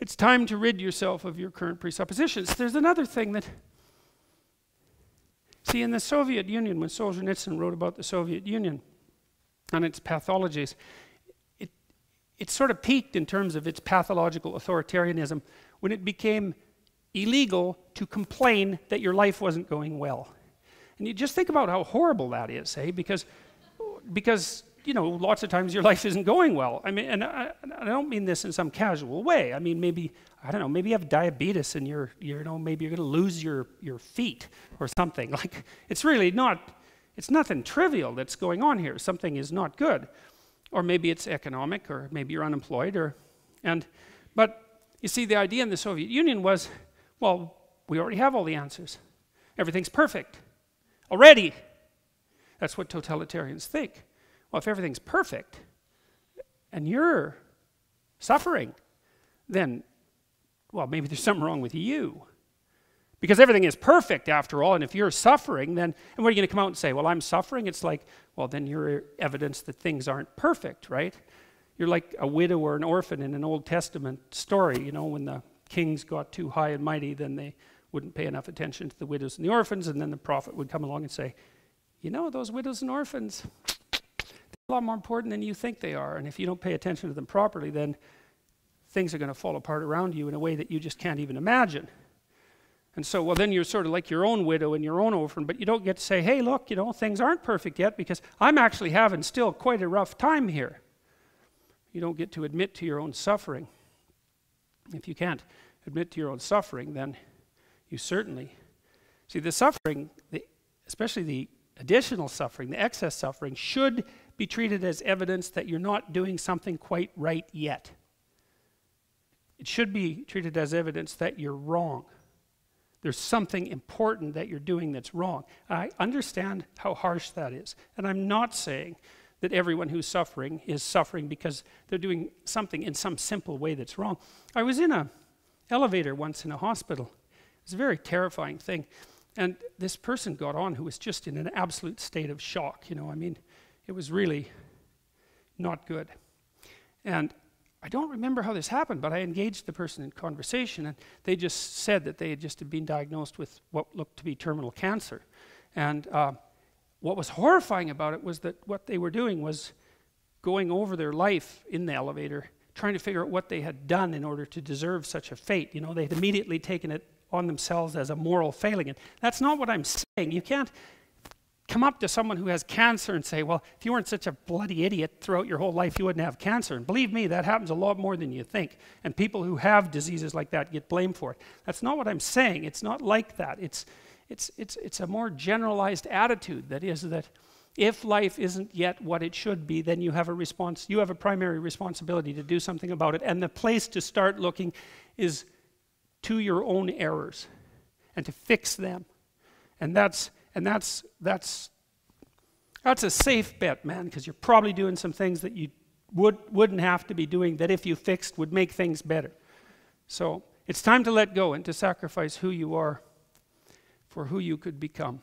it's time to rid yourself of your current presuppositions. There's another thing that, see, in the Soviet Union, when Solzhenitsyn wrote about the Soviet Union and its pathologies, it sort of peaked in terms of its pathological authoritarianism when it became illegal to complain that your life wasn't going well. And you just think about how horrible that is, eh? Because you know, lots of times your life isn't going well. I mean, and I don't mean this in some casual way. I mean, maybe, I don't know, maybe you have diabetes and you know, maybe you're going to lose your feet or something. Like, it's really not, it's nothing trivial that's going on here. Something is not good. Or maybe it's economic, or maybe you're unemployed, but you see, the idea in the Soviet Union was, well, we already have all the answers. Everything's perfect already. That's what totalitarians think. Well, if everything's perfect and you're suffering, then, well, maybe there's something wrong with you. Because everything is perfect after all, and if you're suffering, then, and what are you going to come out and say? Well, I'm suffering? It's like, well, then you're evidence that things aren't perfect, right? You're like a widow or an orphan in an Old Testament story, you know, when the kings got too high and mighty, then they wouldn't pay enough attention to the widows and the orphans, and then the prophet would come along and say, you know, those widows and orphans, they're a lot more important than you think they are, and if you don't pay attention to them properly, then things are going to fall apart around you in a way that you just can't even imagine. And so, well, then you're sort of like your own widow and your own orphan, but you don't get to say, hey, look, you know, things aren't perfect yet because I'm actually having still quite a rough time here. You don't get to admit to your own suffering. If you can't admit to your own suffering, then you certainly, see, the suffering, especially the additional suffering, the excess suffering, should be treated as evidence that you're not doing something quite right yet. It should be treated as evidence that you're wrong. There's something important that you're doing that's wrong. I understand how harsh that is. And I'm not saying that everyone who's suffering is suffering because they're doing something in some simple way that's wrong. I was in an elevator once in a hospital. It was a very terrifying thing. And this person got on who was just in an absolute state of shock. You know, I mean, it was really not good. And I don't remember how this happened, but I engaged the person in conversation, and they just said that they had just been diagnosed with what looked to be terminal cancer. And what was horrifying about it was that what they were doing was going over their life in the elevator, trying to figure out what they had done in order to deserve such a fate. You know, they had immediately taken it on themselves as a moral failing. And that's not what I'm saying. You can't come up to someone who has cancer and say, well, if you weren't such a bloody idiot throughout your whole life, you wouldn't have cancer. And believe me, that happens a lot more than you think. And people who have diseases like that get blamed for it. That's not what I'm saying. It's not like that. It's a more generalized attitude. That is that if life isn't yet what it should be, then you have a primary responsibility to do something about it. And the place to start looking is to your own errors and to fix them. And that's a safe bet, man, because you're probably doing some things that you wouldn't have to be doing that if you fixed would make things better. So it's time to let go and to sacrifice who you are for who you could become.